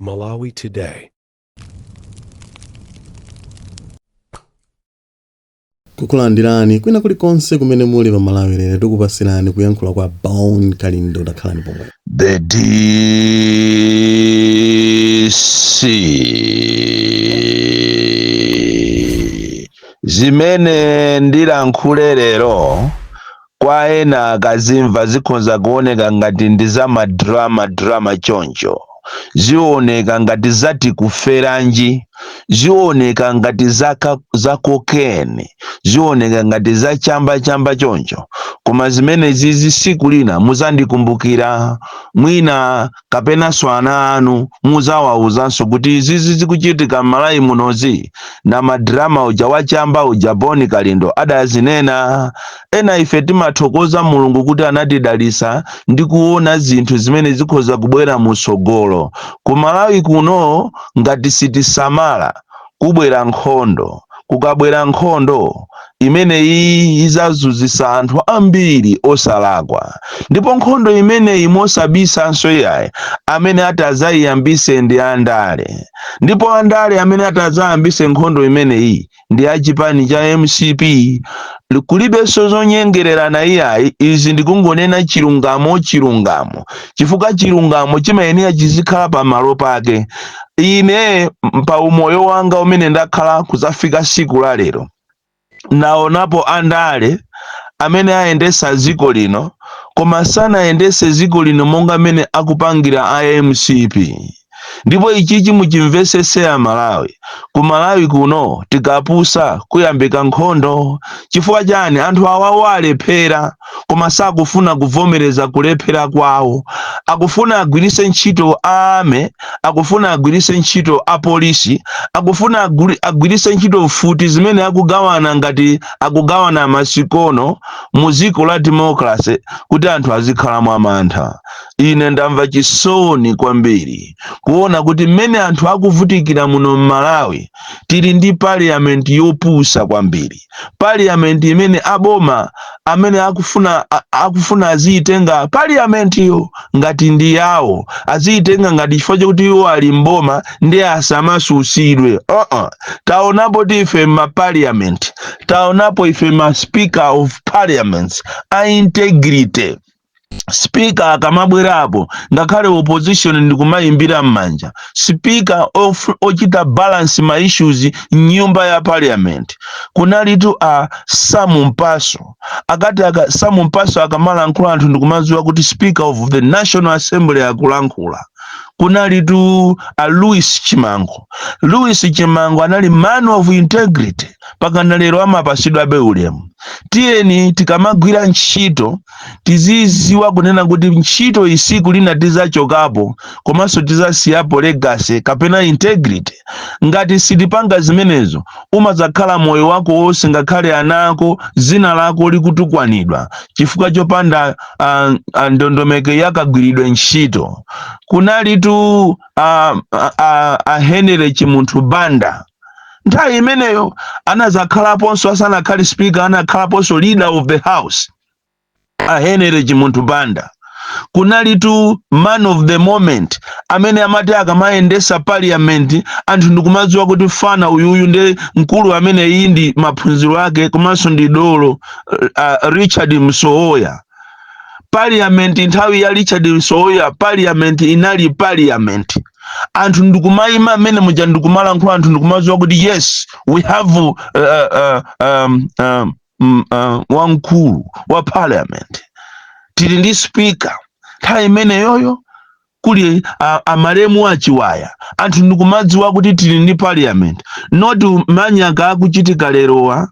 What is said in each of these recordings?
Malawi Today. Kukulandirani kwina kulikonse kumene muli pa Malawi lero tikupasirani kuyankhula kwa Bone Kalindo dakhalani pomwe. The DC zimene ndilankhule lero kwa ena akazimva zikhoza kuoneka ngati ndi za madrama choncho, zioneka ngati zati kuferanji, zioneka ngati za cocaine, zioneka ngati za chamba choncho. Koma zimene zizi siku lina muzandikumbukira, mwina kapena swana anu muzawawuzanso kuti izizi zikuchitika m'Malawi munozi na madrama uja wachamba uja Bone Kalindo adazinena. Ena ife timathokoza Mulungu kuti anatidalisa ndi kuona zinthu zimene zikhoza kubwera musogolo. Ku Malawi kuno ngati sitisamala kubwera nkhondo, kukabwera nkhondo imene iyi izazuzisa anthu ambiri osalakwa, ndipo nkhondo imene imosabisanso yaye amene atazayiyambise ndi andale, ndipo andale amene atazayambise nkhondo imene iyi ndi achipani cha MCP. Kulibenso zonyengererana iyayi, izi ndikungonena chilungamo chifukwa chilungamo chimayenera chizikhala pa malo pake. Ine pa umoyo wanga umene ndakhala kuzafika siku la lero naonapo andale amene ayendesa ziko lino koma sanayendese ziko lino monga amene akupangira MCP. Ndipo ichichi muchimvesese ya Malawi. Ku Malawi kuno tikapusa kuyambika nkhondo. Chifukwa chani? Anthu awawo alephera koma sakufuna kuvomereza kulephera kwawo. Akufuna agwirise ntchito ame, akufuna agwirise ntchito apolisi, akufuna agwirise ntchito futi zimene akugawana ngati akugawana masikono mu ziko la democracy kuti anthu azikhala mwamantha. Ine ndamva chisoni kwambiri kuona kuti mmene anthu akuvutikira muno m'Malawi tili ndi parliament yopusa kwambiri. Parliament imene aboma amene akufuna aziyitenga parliament yo ngati ndi yawo, aziyitenga ngati chifukwa chokuti iwo ali mboma ndi asamasusidwe. Taonapo ife ma parliament, taonapo ife ma speaker of parliaments a integrity. Speaker akamabwerapo ngakhale opposition ndikumayimbira m'manja. Speaker ochita balance ma issues nyumba ya parliament. Kunalitu Sam Mpaso. Akati Sam Mpaso akamalankhula anthu ndikumadziwa kuti Speaker of the National Assembly akulankhula. Kunalitu Louis Chimango. Louis Chimango anali man of integrity pakana lero amapasidwa be ulemu. Tiyeni tikamagwira ntchito tiziziwa kunena kuti ntchito isiku lina tizachokapo komanso tizasiyapo legacy kapena integrity. Ngati sitipanga zimenezo umazakhala moyo wako wonse ngakhale anako zina lako likutukwanidwa chifukwa chopanda ndondomeko yakagwiridwe ntchito. Kunalitu Henry Chimunthu Banda. Nthawi imeneyo anazakhalaponso asanakhale speaker, anakhalaponso leader of the house Henry Chimunthu Banda. Kunalitu man of the moment amene amati akamayendesa parliament anthu ndikumadziwa kuti fana uyuyu ndi mkulu amene iyi ndi maphunziro ake komanso ndi dolo. Richard Msowoya. Parliament nthawi ya Richard Msowoya parliament inali parliament. Anthu ndikumayima amene muja ndikumalankhula anthu ndikumadziwa kuti yes we have wamkulu wa parliament. Tili ndi speaker. Nthawi imene yoyo kuli amalemu achiwaya. Anthu ndikumadziwa kuti tili ndi parliament. Not manyaka akuchitika lerowa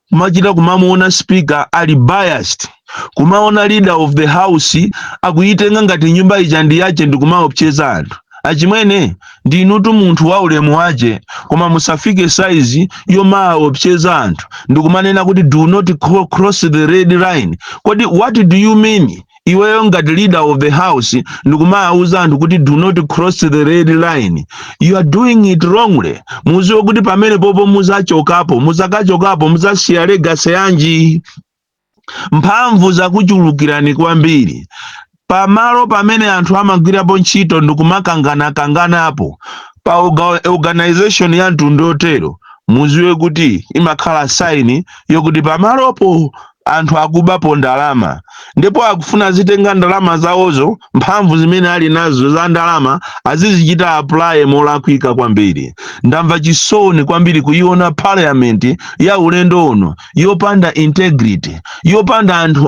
kumachita kumamuona speaker ali biased, kumaona leader of the house akuyitenga ngati nyumba ija ndi yache ndikumaopseza anthu. Achimwene ndinutu munthu wa ulemu waje koma musafike size yomaopseza anthu ndikumanena kuti do not cross the red line. Kodi what do you mean? Iweyo ngati leader of the house ndikumauza anthu kuti do not cross the red line. You are doing it wrongly. Muziwe kuti pamene popo muzachokapo, muzakachokapo muzasiya legacy yanji. Mphamvu zakuchulukirani kwambiri. pamalo pamene anthu amagwirapo ntchito ndikumakangana-kanganapo pa organization ya mtundu otero, muziwe kuti imakhala saini yokuti pamalopo anthu akubapo ndalama, ndipo akufuna zitenga ndalama zawozo, mphamvu zimene ali nazo za ndalama azizichita apply molakwika kwambiri. Ndamva chisoni kwambiri kuiona parliament ya ulendo uno yopanda integrity, yopanda anthu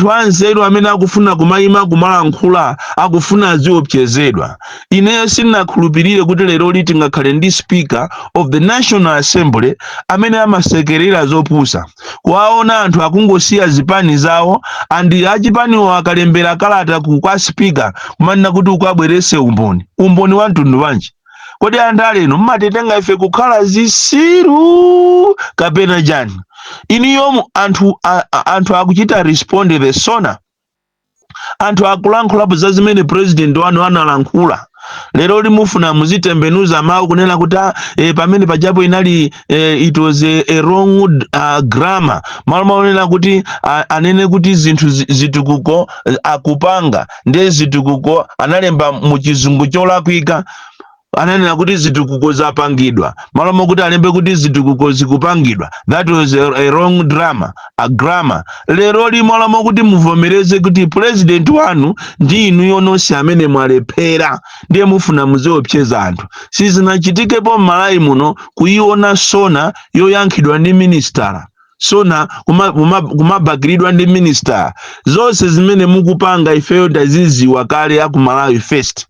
anzeru amene akufuna kumayima kumalankhula, akufuna aziopsezedwa. Ineyo sindinakhulupirire kuti lero liti ngakhale ndi speaker of the National Assembly amene amasekerera zopusa, kuwaona anthu akungosiya zipani zawo, andi achipaniwo akalembera kalata kwa speaker kumanena kuti ukabwerese umboni wa mtundu wanji. Kodi anthu aleno mmatetenga ife kukhala zisiru kapena jani? Iniyo anthu akuchita respond the sona, anthu akulankhulapo za zimene president wanu analankhula. Lero limufuna muzitembenuza mawu kunena kuti pamene pajapo inali it was a wrong grammar, malo maonena kuti anene kuti zinthu zitukuko akupanga ndiye zitukuko analemba mu chizungu cholakwika, ananena kuti zitukuko zapangidwa, malo mokuti alembe kuti zitukuko zikupangidwa. That was a wrong grammar. Lero limalo mokuti muvomereze kuti president wanu ndi inu yonse amene mwalephera ndiye mufuna muziopseza anthu. Sizinachitikepo m'Malawi muno kuiona sona yoyankhidwa ndi minister, sona kumabakiridwa ndi minister. Zonse zimene mukupanga ifeyo taziziwa kale aku Malawi first.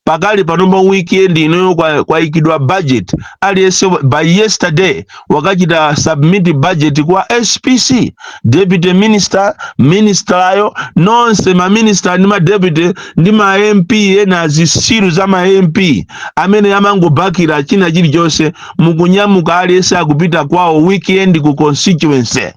Pakali panomba weekend inoyo kwaikidwa budget, aliyense by yesterday wakachita submit budget kwa SPC, deputy minister, ayo nonse ma minister ni ma deputy ndi ma MP ena zisiru za ma MP amene amangobakira china chilichonse mukunyamuka aliyense akupita kwawo weekend ku constituency.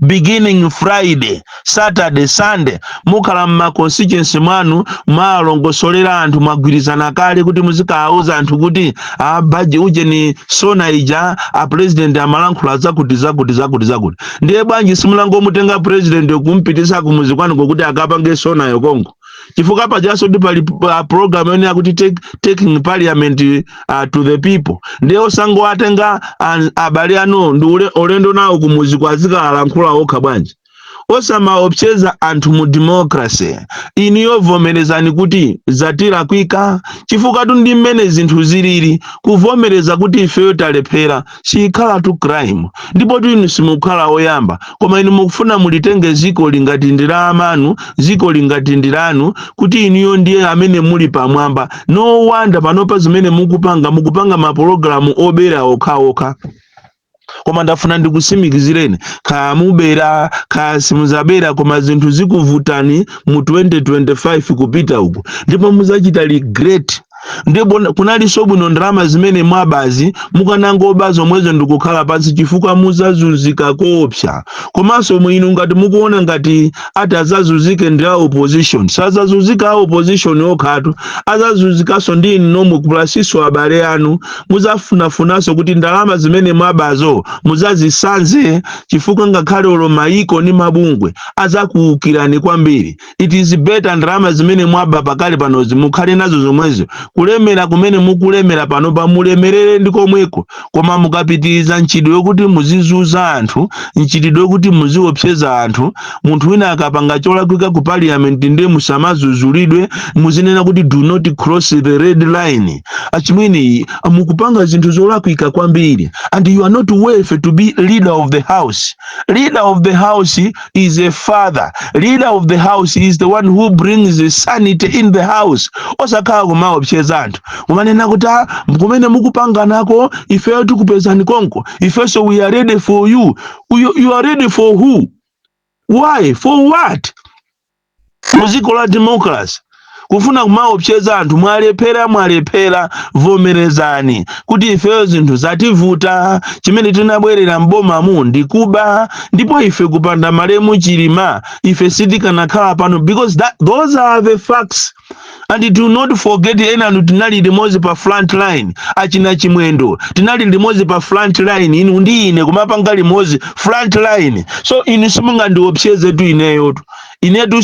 Beginning Friday, Saturday, Sunday, mukhala mma constituency mwanu mwalongosolera anthu mwagwirizana kale kuti muzikauza anthu kuti baji uje ni sona ija president amalankhula zakuti. Ndiye bwanji simulango mutenga president kumpitisa kumuzi kwanu kokuti akapange sona yokongo. Chifukwa pajaso ndi pali program yone yakuti taking parliament to the people. Ndiye osango atenga abale ano ndi olendo nawo kumuzi kwazika alankhula okha bwanji. Osamaopseza anthu mu democracy. Iniyo vomerezani kuti zatira kwika, chifukwa ndi mmene zinthu zilili. Kuvomereza kuti ifeyo talephera sikhala tu crime. Ndipo inu simukhala oyamba, koma inu mukufuna mulitenge ziko lingati ndira amanu, ziko lingati ndiranu, kuti iniyo ndiye amene muli pamwamba. No wonder panopa zimene mukupanga mapulogalamu obera okha. Koma ndafuna ndikusimikizireni, kha mubera kha simuzabera, koma zinthu zikuvutani mu 2025 kupita uku, ndipo muzachita regret. Ndipo kunali sobwino ndalama zimene mwabazi mukanangobazo mwezo ndikukhala pansi chifukwa muzazunzika koopsa. Komanso mwinu ngati mukuona ngati atazazunzike ndi opposition, sazazunzika opposition okhatu, azazunzikaso ndi inu nomwe kupulasiso abale anu. Muzafunafunanso kuti ndalama zimene mwabazo muzazisanze, chifukwa ngakhale olo maiko ni mabungwe azakuukirani kwambiri. It is better ndalama zimene mwaba pakali panozi mukhale nazo zomwezo. Kulemera kumene mukulemera pano pa mulemerere ndikomweko, koma mukapitiriza ntchito yokuti muzizuza anthu, ntchito yokuti muziopseza anthu, munthu wina akapanga cholakwika ku parliament ndiye musamazuzulidwe, muzinena kuti do not cross the red line. Achimwene mukupanga zinthu zolakwika kwambiri, and you are not worthy to be leader of the house. Leader of the house is a father. Leader of the house is the one who brings the sanity in the house. Osakhala kumaopseza anthu umanena kuti kumene mukupanga nako ifeyo tikupezani konko, ifeso we are ready for you. You are ready for who? Why? For what? Muziko la democracy kufuna kumaopseza anthu mwalephera vomerezani kuti ifeyo zinthu zativuta, chimene tinabwerera mboma mu ndikuba, ndipo ife kupanda malemu chilima ife sitikanakhala pano, because those are the facts. And do not forget ena tinali limozi pa front line, achina chimwendo tinali limozi pa front line, inu ndi ine kumapanga limozi front line. So inu simunga ndiopseze tu ineyo tu, inetu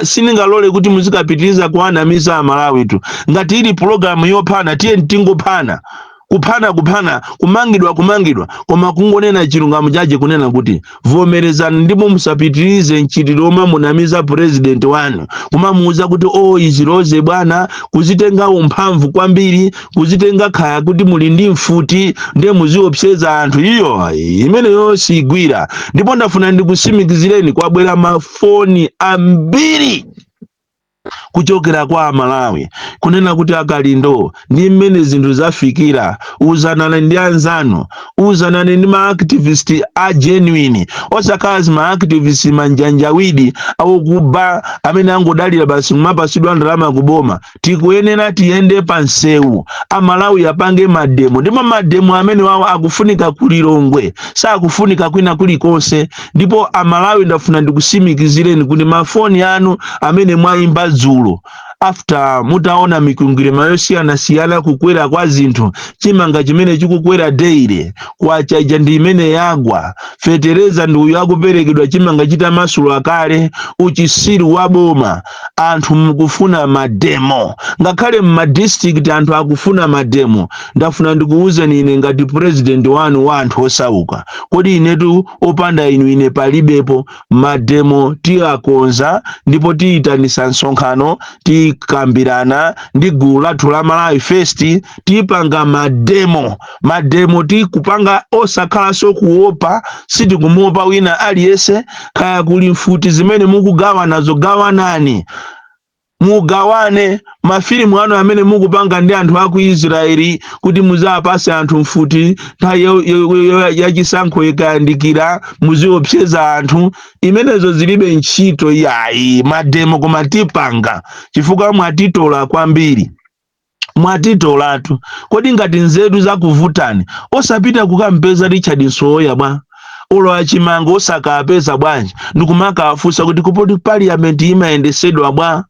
siningalole kuti muzikapitiriza kuanamiza Amalawi tu. Ngati ili programu yophana tiye ntingophana. Kuphana kumangidwa koma kungonena chilungamo chache kunena kuti vomerezani ndipo musapitirize nchitiro omwe munamiza president wanu kumamuuza kuti iziloze bwana kuzitenga umphamvu kwambiri kuzitenga khaya kuti muli ndi mfuti ndiye muziopseza anthu iyo imeneyo sigwira. Ndipo ndafuna ndikusimikizireni kwabwera mafoni ambiri kuchokera kwa Amalawi kunena kuti akalindo ndi mmene zinthu zafikira, uzanane ndi anzanu, uzanane ndi ma-activist a genuine, osakhala ma-activist manjanjawidi akuba amene angodalira basi kumapasidwa ndalama kuboma. Tikuyenera tiyende pansewu, Amalawi apange mademo, ndipo mademo amene wawo akufunika kulilongwe, sakufunika kwina kulikonse. Ndipo Amalawi ndafuna ndikusimikizireni kuti mafoni anu amene mwayimba dzulo after mutaona mikungirima yosiyana kukwera kwa zinthu, chimanga chimene chikukwera daily kwachaja ndi imene yagwa, fetereza ndi uyu akuperekedwa chimanga chitamasulu akale, uchisiru waboma, anthu mukufuna mademo, ngakhale madistrict anthu akufuna mademo. Ndafuna ndikuwuzeni ine ngati president wanu wa anthu osauka, kodi inetu opanda ine palibepo mademo tiakonza ndipo tiyitanisa nsonkhano tikambirana ndi gulu lathu la Malawi First tipanga mademo tikupanga osakhala sokuopa, sitikumuopa wina aliyese. Kaya kuli mfuti zimene mukugawana zogawanani, mugawane mafilimu anu amene mukupanga ndi anthu aku Israeli kuti muzapase anthu mfuti yachisankho ikayandikira muziopseza anthu. Imenezo zilibe ntchito yayi mademo koma tipanga chifukwa mwatitola kwambiri, mwatitolatu. Kodi ngati nzedu zakuvutani osapita kukampeza Richard Nsoya bwa ulo achimanga osakapeza bwanji ndikumaka afusa kuti kupoti parliament imayendesedwa bwa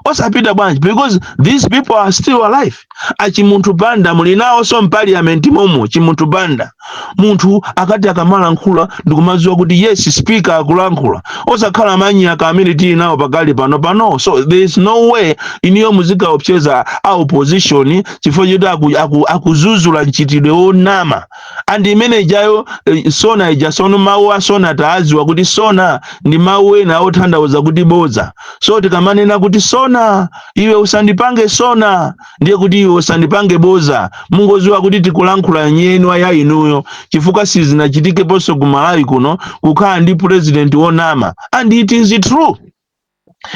osapita bwanji, because these people are still alive. Achimuntu banda mulinawo so parliament momo chimuntu banda muntu akati akamala nkhula ndikumaziwa kuti yes speaker akulankhula osakhala manyaka amene tili nawo pakali pano. So there is no way iniyo muzika opcheza a opposition chifukwa choti akuzuzula nchitidwe onama. And imene ijayo sona ijasono mawu asona taaziwa kuti sona ndi mawu ena othandauza kuti boza. So tikamanena kuti sona iwe usandipange sona ndiye kuti iwe usandipange boza, mungoziwa kuti tikulankhula nyenwa ya inuyo chifukwa sizinachitike ponso ku Malawi kuno kukhala ndi president wonama. And it is true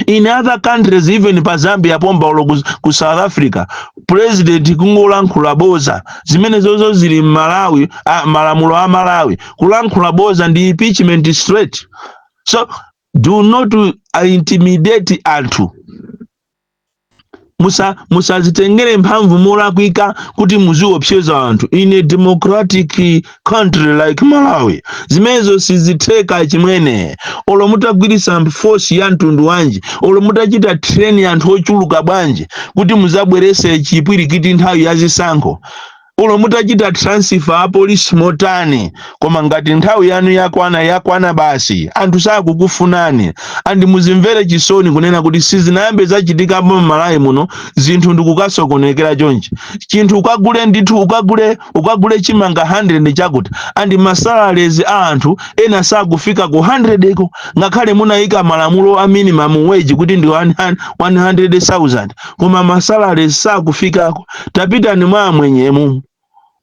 in other countries, even pa Zambia pomba ulo ku South Africa president kungolankhula boza zimene zozo zili Malawi, malamulo a Malawi kulankhula boza ndi impeachment straight. So do not intimidate anthu. Musazitengere mphamvu molakwika kuti muziopseza anthu in a democratic country like Malawi. Zimenezo sizitheka chimwene. Olo mutagwirisa force ya mtundu wanji, olo mutachita train anthu ochuluka bwanji kuti muzabwerese chipwirikiti nthawi ya zisankho, ulo mutachita transfer a police motani, koma ngati nthawi yanu yakwana basi anthu sakukufunani. Andi muzimvere chisoni kunena kuti sizinayambe zachitika mu Malawi muno zinthu ndikukasokonekera chonchi. Chinthu ukagule ndithu ukagule chimanga 100 chakuti andi masalaries a anthu ena sakufika ku 100 eko, ngakhale munayika malamulo a minimum wage kuti ndi 100,000 koma masalaries sakufikako. Tapita ni mwa mwenyemu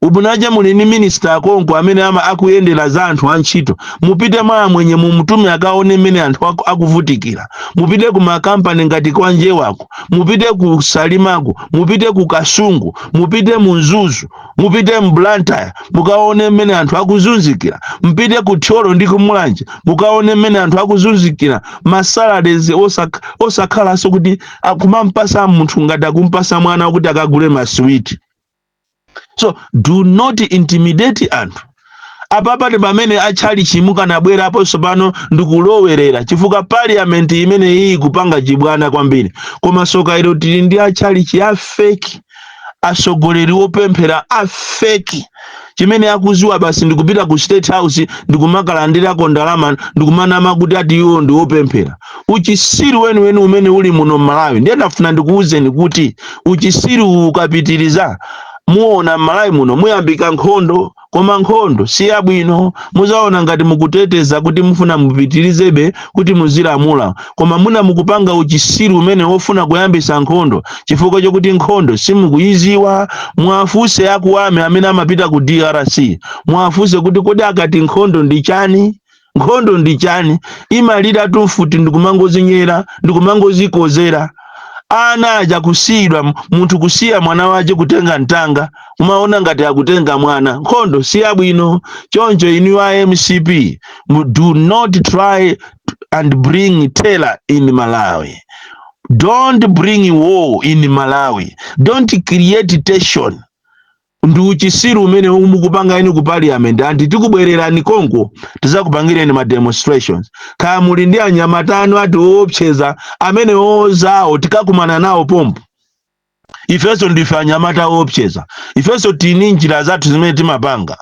ubunaja mulini minister akonko amene akuyendera za anthu antchito, mupite mwa mwenye mumutume akaone mmene anthu akuvutikira, mupite ku makampani ngati kwa nje wako, mupite ku Salimako, mupite ku Kasungu, mupite mu Nzuzu, mupite mu Blantyre mukaone mmene anthu akuzunzikira, mpite ku Tcholo ndi ku Mulanje mukaone mmene anthu akuzunzikira. Masalaries osakhala so kuti akumampasa munthu ngati akumpasa mwana kuti akagule maswiti. So do not intimidate anthu. Apapa ndi pamene achali chimuka nabwera apo sopano ndikulowerera chifukwa parliament imene iyi kupanga chibwana kwambiri. Koma soka ilo tili ndi achali chi fake, asogoleri opemphera a fake chimene akuziwa basi ndikupita ku State House ndikumakalandirako ndalama ndikumanama kuti ati iwo ndiwopemphera. Uchisiru weniweni umene uli muno Malawi ndiye ndafuna ndikuwuzeni kuti uchisiru ukapitiriza muona Malawi muno muyambika nkhondo, koma nkhondo si yabwino. Muzaona ngati mukuteteza kuti mufuna mupitirizebe kuti muzilamula, koma muna mukupanga uchisiru umene wofuna kuyambisa nkhondo chifukwa chokuti nkhondo simukuyiziwa. Mwafuse akuwame amene amapita ku DRC, mwafuse kuti kodi akati nkhondo ndi chani? Nkhondo ndi chani? Imalira tumfuti ndikumangozinyera ndikumangozikozera. Ana aja kusiyidwa, munthu kusiya mwana waje kutenga ntanga, umaona ngati akutenga mwana. Nkhondo si yabwino. Choncho inu MCP, do not try and bring terror in Malawi. Don't bring war in Malawi. Don't create tension. Ndi uchisiru umene mukupanga inu ku parliament anti tikubwererani Kongo tizakupangireni ma demonstrations. Kaya muli ndi anyamatano ati opseza amene ozawo tikakumana nawo pompo. Ifeso ndife anyamata opseza. Ifeso tini njira zathu zimene timapanga.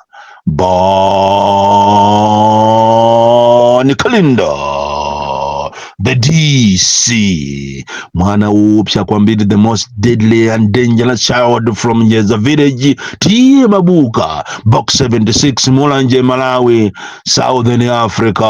Bon Kalindo, the DC, mwana upsha kwambiri, the most deadly and dangerous child from Nyeza village, Tiye Mabuka, Box 76, Mulanje, Malawi, Southern Africa.